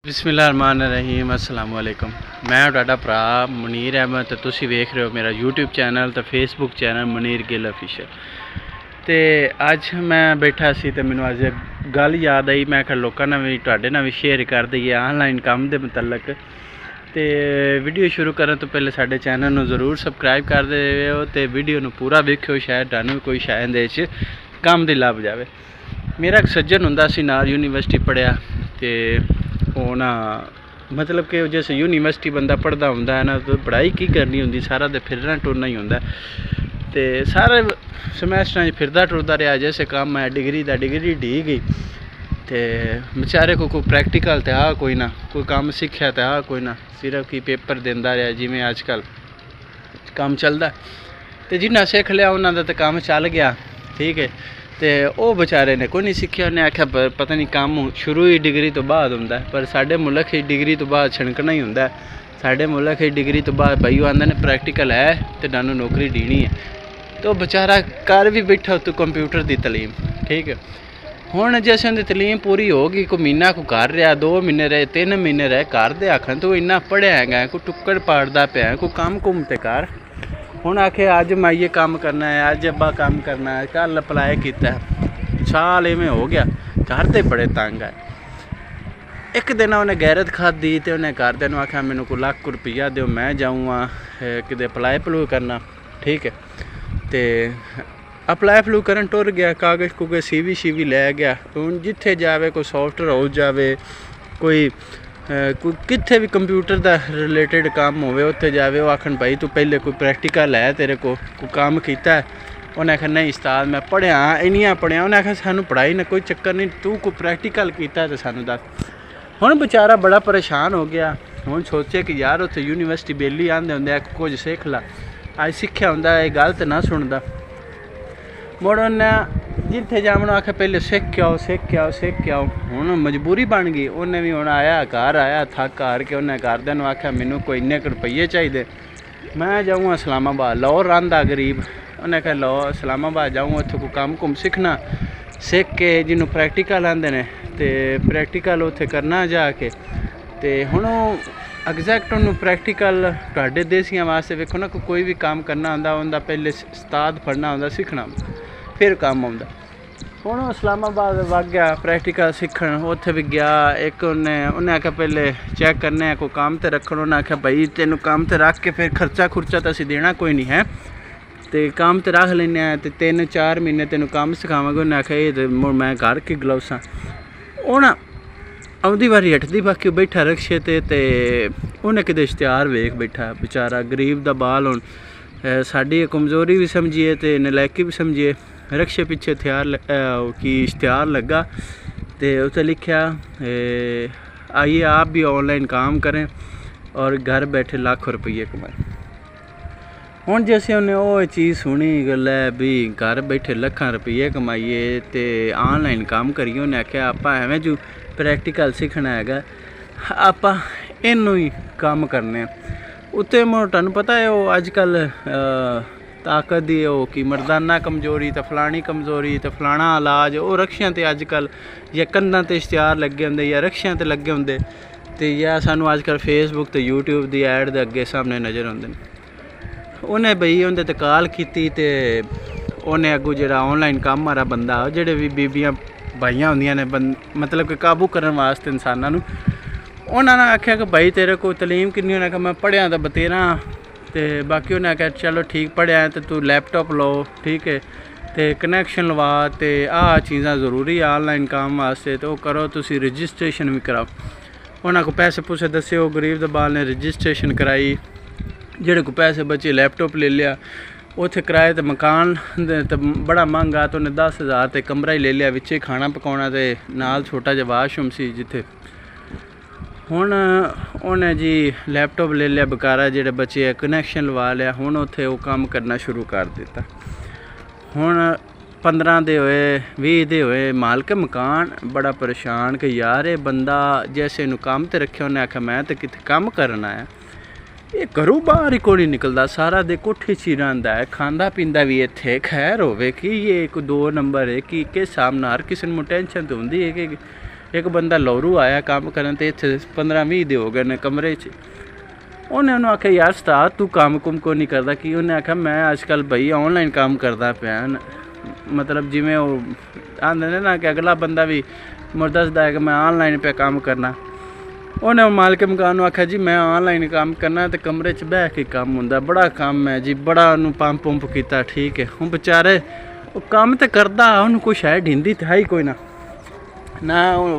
बिस्मिल्लाहिर्रहमानिर्रहीम अस्सलाम वालेकुम। मैं तुहाडा भरा मुनीर अहमद ते तुसीं वेख रहे हो मेरा यूट्यूब चैनल ते Facebook channel Munir Gill official. ते अज मैं बैठा सी ते मैनूं अज गल याद आई, मैं आखिया लोकां नाल भी तुहाडे नाल भी शेयर कर दईए ऑनलाइन काम दे मुतलक। तो वीडियो शुरू करने तो पहले साडे चैनल नूं ज़रूर सबसक्राइब कर देओ ते वीडियो नूं पूरा वेखियो, शायद तुहानूं कोई शायद इहदे च काम दी लभ जावे। मेरा एक सज्जन हुंदा सी नाल यूनीवर्सिटी पढ़िया ते होना मतलब कि जैसे यूनीवर्सिटी बंदा पढ़ता होंदा है ना, तो पढ़ाई की करनी होंदी, सारा तो फिरना टुरना ही होंदा। तो सारे समैस्टर फिरदा टुरदा रहा, जैसे काम है डिग्री दा डिग्री ढी गई तो बेचारे को कोई प्रैक्टिकल तो आ कोई ना, कोई काम सीखा तो आ कोई ना, सिर्फ की पेपर देंदा रहा जिमें अजकल काम चलता। तो जिन्ना सीख लिया उन्होंने तो काम चल गया, ठीक है। तो वो बेचारे ने कोई नहीं सीखिया, उन्हें आख्या पता नहीं काम शुरू ही डिग्री तो बाद होंदा है, पर साडे मुल्क ही डिग्री तो बाद छणकना ही होंदा है। साडे मुल्क ही डिग्री तो बाद भाई आंदे ने प्रैक्टिकल है तो तुहानूं नौकरी देनी है। तो बेचारा कर भी बैठा उत्तों कंप्यूटर की तलीम, ठीक है। हुण जैसे उनकी तलीम पूरी हो गई, कोई महीना को घर रहा, 2 महीने रहे, 3 महीने रहे, घर दे आखन तू इन्ना पढ़िया है, कोई टुक्कड़ पाड़दा पिया, कोई काम कुम ते कर। हुण आखे अज मैं ये काम करना है, अज अब्बा काम करना है, कल अप्लाई किया, साल इवें हो गया, घर दे बड़े तंग है। एक दिन उन्हें गैरत खाधी तो उन्हें घरदियां नूं आख्या मैनूं कोई लाख रुपया दो, मैं जाऊँगा कि अप्लाई प्लू करना, ठीक है। तो अप्लाई प्लू करन टुर गया, कागज़ कुगज़ CV लै गया। हुण जिथे जावे कोई सॉफ्टवेयर हाउस जावे, कोई कित्थे भी कंप्यूटर दा रिलेटेड काम होवे उत्थे जावे, वो आखन भाई तू पहले कोई प्रैक्टिकल है तेरे को कोई काम कीता है। उन्हें आखिया नहीं उस्ताद मैं पढ़िया इन्नियां पढ़िया। उन्हें आखिया सानू पढ़ाई ना कोई चक्कर नहीं, तू कोई प्रैक्टिकल कीता है तो सानू दस। हुण बेचारा बड़ा परेशान हो गया। हुण सोचे कि यार उत्थे यूनीवर्सिटी बेली आंदे हुंदे कुछ सिख ला, अज सिक्ख्या हुंदा ये गल तो ना सुनदा। मुड़ उन्हें जिथे जावण आखे पहले सीख के आओ, सीख के आओ, सीख के आओ। हुण मजबूरी बन गई, उन्हें भी हुण आया घर आया थक हार के, उन्हें घरदियां नूं आख्या मैनूं कोई इन्ने रुपये चाहिए, मैं जाऊँगा इस्लामाबाद, लाहौर रहिंदा गरीब। उन्हें कहा लाहौर इस्लामाबाद जाऊँगा, उत्थे कोई काम कुम सीखना, सीख के जिन्हों प्रैक्टिकल आंदे ने ते प्रैक्टिकल उत्थे करना जाके। तो हुण एग्जैक्ट उन्होंने प्रैक्टिकल तुहाडे देसियां वास्ते वेखो ना, कोई भी काम करना होंदा उनका पहले उस्ताद पढ़ना होंदा, सीखना फिर काम आउंदा। हुण इस्लामाबाद वग गया प्रैक्टिकल सीखण, उत्थे भी गया। एक उन्हें आख्या पहले चैक करने कोई काम तो रखण। उन्हें आख्या भाई तेनों काम तो रख के फिर खर्चा खुर्चा तो असीं देना कोई नहीं है, तो काम तो रख लैने, तो 3-4 महीने तेनों काम सिखावांगे। उन्हें आख्या ये तो मैं घर की गलौसा। हुण आउंदी वारी हटदी बाकी बैठा रक्शे ते उन्हें किते इश्तिहार वेख बैठा, बेचारा गरीब दा बाल। हुण साडी कमज़ोरी भी समझिए तो नलैकी भी समझिए। रक्शे पिछे इश्तिहार लगा तो उत्ते लिखा आइए आप भी ऑनलाइन काम करें और घर बैठे लाखों रुपये कमाएं। हुण जैसे उन्हें वो चीज़ सुनी गल है भी घर बैठे लाखां रुपये कमाइए तो ऑनलाइन काम करिए। उन्हें आख्या आप एवें जो प्रैक्टिकल सीखना है, आप इनू ही काम करने। उत्ते तुहानूं पता है वो अजकल ताकत दी वो कि मर्दाना कमजोरी तो फलानी कमजोरी तो फलाना इलाज, वो रक्शियां ते अजकल या कंधां ते इश्तिहार लगे होंदे या रक्शियां ते लगे होंदे, तो या सानू अजकल फेसबुक ते यूट्यूब दी ऐड दे अगे सामने नज़र आउंदे ने। उन्हें बई उंदे ते कॉल कीती ते उन्हें अगू जेहड़ा ऑनलाइन काम आरा बंदा, जेहड़े भी बीबियां भाइयां होंदियां ने मतलब कि काबू करन वास्ते इंसानां नूं, उन्होंने आख्या कि भाई तेरे को तलीम किन्नी? उन्हें आख्या मैं पढ़िया तो बतेरा, तो बाकी उन्हें आख्या चलो ठीक पढ़िया है तो तू लैपटॉप लो, ठीक है, तो कनैक्शन लवा, तो आ चीज़ां जरूरी है ऑनलाइन काम वास्ते, तो करो तुसी रजिस्ट्रेशन भी कराओ। उन्होंने को पैसे पूसे दस्से, वो गरीब दे बाल ने रजिस्ट्रेशन कराई, जेड़े को पैसे बचे लैपटॉप ले लिया। उत्थे किराए तो मकान तो बड़ा महंगा, तो उन्हें 10,000 तो कमरा ही ले लिया, विच खाना पकाउणा ते नाल छोटा जिहा वाशरूम सी जिथे। हुण उन्हें जी लैपटॉप ले लिया बकारा, जेड़े बचे कनैक्शन लवा लिया। हुण उत्थे वो काम करना शुरू कर दिता। हुण 15 दे होए 20 दे होए, मालक मकान बड़ा परेशान कि यार ये बंदा जैसे इनू काम ते रखे, उन्हें आख्या मैं तो किते काम करना है, ये घरों बाहर ही कोई नहीं निकलता, सारा दे कोठे च ही रहिंदा है, खांदा पींदा भी इत्थे। खैर होवे कि ये एक 2 नंबर है कि किस हिसाब नाल हर किसी नूं टेंशन तो हुंदी है कि एक बंदा लौरू आया काम करन ते इत्थे 15-20 दे हो गए ने कमरे च। उन्हें उन्होंने आख्या यार उस्ताद तू काम कुम को नहीं करता कि उन्हें आख्या मैं अजकल भाई ऑनलाइन काम करता पिया। मतलब जिमें वो आंदे ने ना कि अगला बंदा भी मुझे दसदा है कि मैं ऑनलाइन पे काम करना। उन्हें मालिक मकान आख्या जी मैं ऑनलाइन काम करना तो कमरे च बह के काम होंदा, बड़ा काम है जी, बड़ा उन्होंने पंप पुंप किया। ठीक है हूँ बेचारे वो काम तो करदा, उन्होंने कुछ है ढींदी तो है ही कोई ना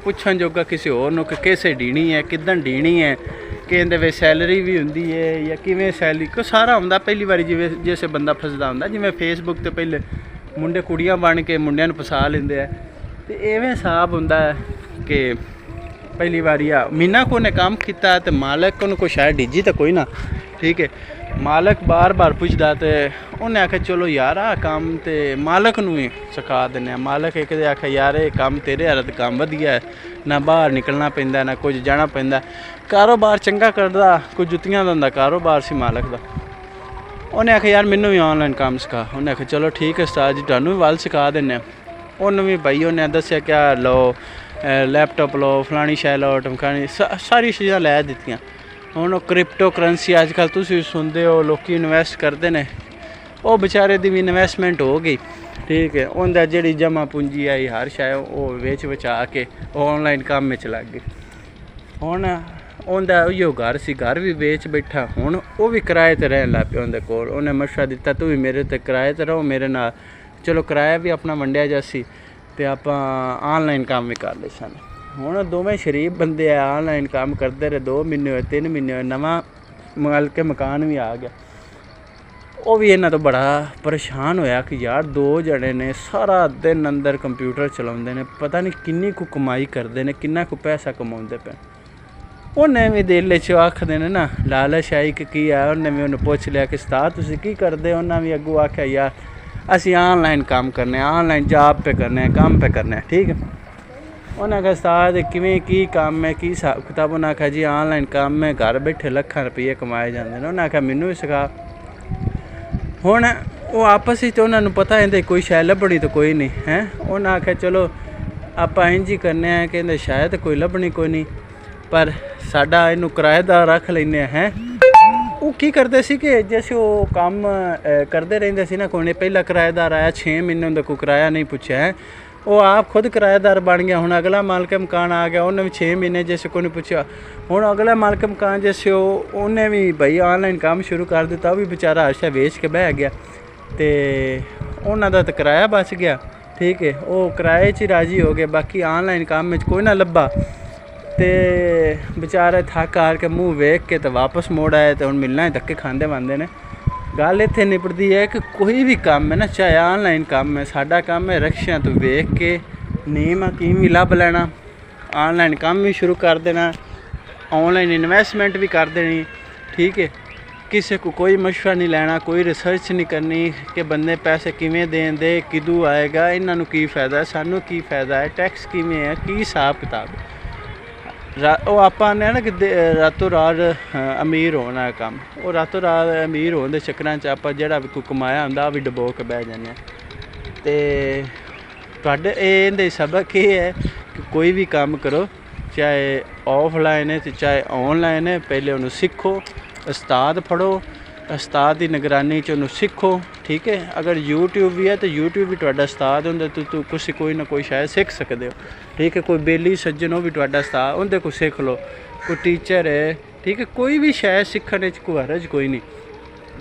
पुछन जोगा किसी होर नूं कि कैसे ढीनी है, किदन ढीनी है, कहते वे सैलरी भी होंदी है या किवें सैलरी को सारा होंदा। पहली बारी जिवें जैसे बंदा फसदा होंदा, जिवें फेसबुक ते पहले मुंडे कुड़ियां बन के मुंडियां नूं फसा लेंदे है, ते इवें हिसाब होंदा है कि पहली बारी मीना को ने काम किया तो मालक को कुछ शायद डिजी तो कोई ना। ठीक है मालक बार बार पुछदा तो उन्हें आख्या चलो यार आ काम तो मालक नूं ही सिखा देने। मालक एक दे आख्या यार ये काम तेरे हाल तो काम वधिया है, ना बाहर निकलना पैंदा ना कुछ जाना पैंदा, कारोबार चंगा करदा, कोई जुत्तियां दा हुंदा कारोबार सी मालक दा। उन्हें आख्या यार मैनू भी ऑनलाइन काम सिखा। उन्हें आख्या चलो ठीक है उस्ताद जी तुहानूं भी वल सिखा दिन्ने। उन्होंने भी भाई उन्हें दस्सिया क्या लो लैपटॉप लो फलानी शै लो टमकानी सारी चीज़ां लै दित्तियां। हुण क्रिप्टो करंसी अजकल तुसीं सुनदे हो लोग इन्वेस्ट करते हैं, वो बेचारे दी भी इन्वेस्टमेंट हो गई। ठीक है उनका जी जमा पूंजी आई हर शै वो बेच बचा के ऑनलाइन काम में चला गई। हुण उनका उइयो घर सी, घर भी बेच बैठा, हुण वो भी किराए ते रहन लग पिया। उनके कोल उन्हें मशवरा दिता तू भी मेरे ते किराए ते रहो मेरे नाल, चलो किराया भी अपना वंडिया जासी ते आपां ऑनलाइन काम भी कर ले सन। हुण दोवें शरीफ बंदे आ ऑनलाइन काम करते रहे, 2 महीने होए 3 महीने होए, नवां मालक मकान भी आ गया। वो भी इन्हां तो बड़ा परेशान होया कि यार 2 जने ने सारा दिन अंदर कंप्यूटर चलाउंदे ने, पता नहीं किन्नी को कमाई करते हैं, किन्ना को पैसा कमाउंदे पे। उन्हें भी दिल च आखदे ने ना लालच आई कि की है। उन्हें भी उन्हें पुछ लिया कि उस्ताद तुसीं की करदे? उन्हें भी अग्गों आख्या यार असी ऑनलाइन काम करने, ऑनलाइन जॉब पे करने, काम पे करने। ठीक है उन्हें आख्या उस्ताद किवें की काम है, की हिसाब किताब? उन्हें आख्या जी ऑनलाइन काम में घर बैठे लाखां रुपये कमाए जाते हैं। उन्हें आख्या मैनू भी सिखा। हुण वो आपस में उन्होंने पता है कोई शै लभनी तो कोई नहीं है। उन्हें आख्या चलो आप इंज ही करने हैं, कहते शायद कोई लभनी कोई नहीं, पर साडा इनू किराएदार रख लेने हैं। वो की करते सी कि जैसे वो काम करते रहते सी ना, कोई पहला किराएदार आया 6 महीने उनका कोई किराया नहीं पूछा है, वो आप खुद किराएदार बन गया। हुण अगला मालिक मकान आ गया, उन्हें भी 6 महीने जैसे कोई नहीं पूछा। हुण अगला मालिक मकान जैसे उन्हें भी भाई ऑनलाइन काम शुरू कर दिता, वो भी बेचारा हर शै बेच के बह गया, तो उन्हों का तो किराया बच गया। ठीक है वो किराए च राजी हो गए, बाकी ऑनलाइन काम में कोई ना लभा, तो बेचारे थक हार के मुँह वेख के तो वापस मोड़ आए, तो हुण मिलना ही धक्के खांदे बनते ने। गल इत्थे निपटदी है कि कोई भी काम है ना, चाहे ऑनलाइन काम है, साडा काम है रक्शियां तो वेख के नीम हकीम भी लभ लेना, ऑनलाइन काम भी शुरू कर देना, ऑनलाइन इन्वेस्टमेंट भी कर देनी। ठीक है किसी को कोई मशवरा नहीं लेना, कोई रिसर्च नहीं करनी कि बंदे पैसे किवें दें दे, किदू आएगा, इन्हों की फ़ायदा है, सानू की फ़ायदा है, टैक्स किवें है, की हिसाब किताब है। वो आप आने ना कि रातों रात अमीर होना है काम, वो रातों रात अमीर होने के चक्कर च आप जिहड़ा भी कोई कमाया होंदा भी डबो के बह जाने। तो तुहाडे इहदे सबक ये है कि कोई भी काम करो, चाहे ऑफलाइन है तो चाहे ऑनलाइन है, पहले उन्हें सीखो, उस्ताद फड़ो, उस्ताद की निगरानी च उन्हें सीखो। ठीक है अगर यूट्यूब भी है तो यूट्यूब भी तुहाडा उस्ताद होंदा, तू कुछ कोई ना कोई शायद सीख सकते हो। ठीक है कोई बेली सज्जन हो भी तुहाडा उस्ताद, उनके को सीख लो, कोई टीचर है। ठीक है कोई भी शायद सीखने कोई हरज कोई नहीं,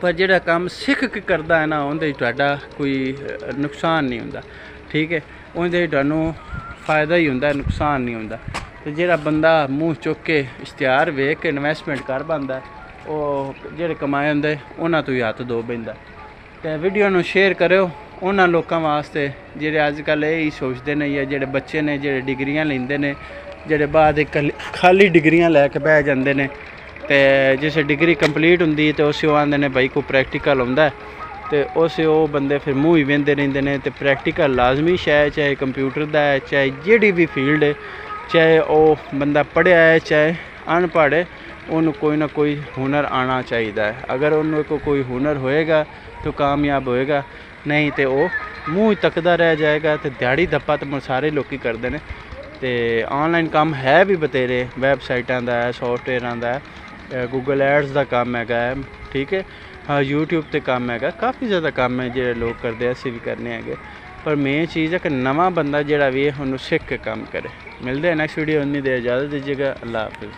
पर जिहड़ा काम सीख के करदा है ना उनदे तुहाडा कोई नुकसान नहीं हुंदा। ठीक है उनदे तुहानूं फ़ायदा ही हुंदा, नुकसान नहीं हुंदा। तो जिहड़ा बंदा मूँह चुक के इश्तिहार वेख के इन्वेस्टमेंट कर पांदा, वो जिहड़े कमाए हुंदे उन्हां तो ही हत्थ धो बैठदा। तो वीडियो नूं शेयर करो उन्हां लोकां वास्ते जिहड़े अजकल यही सोचते हैं, या जिहड़े बच्चे ने जिहड़े डिग्रियां लैंदे ने, जिहड़े बाद खाली डिग्रियां लैके बह जांदे ने, ते जिस डिग्री कंप्लीट हुंदी ते उस आंदे ने भाई कोई प्रैक्टिकल हुंदा है, तो उस बंदे फिर मूँह ही वेंदे रहिंदे ने। ते प्रैक्टिकल लाजमी शै, चाहे कंप्यूटर दा है, चाहे जिहड़ी भी फील्ड है, चाहे वो बंदा पढ़िया है चाहे अनपढ़ है, उन्होंने कोई ना कोई हुनर आना चाहिए है। अगर उन्होंने कोई हुनर होएगा तो कामयाब होएगा, नहीं तो वो मूँह तकदा रह जाएगा। तो दिहाड़ी धप्पा तो सारे लोग करते हैं, ਤੇ ਆਨਲਾਈਨ ਕੰਮ ਹੈ ਵੀ ਬਤੇਰੇ, ਵੈਬਸਾਈਟਾਂ ਦਾ ਹੈ, ਸੌਫਟਵੇਅਰਾਂ ਦਾ, ਗੂਗਲ ਐਡਸ ਦਾ ਕੰਮ ਹੈਗਾ, ਠੀਕ ਹੈ। ਹਾਂ, YouTube ਤੇ ਕੰਮ ਹੈਗਾ, ਕਾਫੀ ਜ਼ਿਆਦਾ ਕੰਮ ਹੈ ਜਿਹੜੇ ਲੋਕ ਕਰਦੇ, ਅਸੀਂ ਵੀ ਕਰਨੇ ਹੈਗੇ। ਪਰ ਮੇਨ ਚੀਜ਼ ਹੈ ਕਿ ਨਵਾਂ ਬੰਦਾ ਜਿਹੜਾ ਵੀ ਹੈ ਉਹਨੂੰ ਸਿੱਖ ਕੇ ਕੰਮ ਕਰੇ। ਮਿਲਦੇ हैं नेक्स्ट वीडियो, उन्नी देर इजाज़त दीजिएगा। अल्लाह हाफिज़।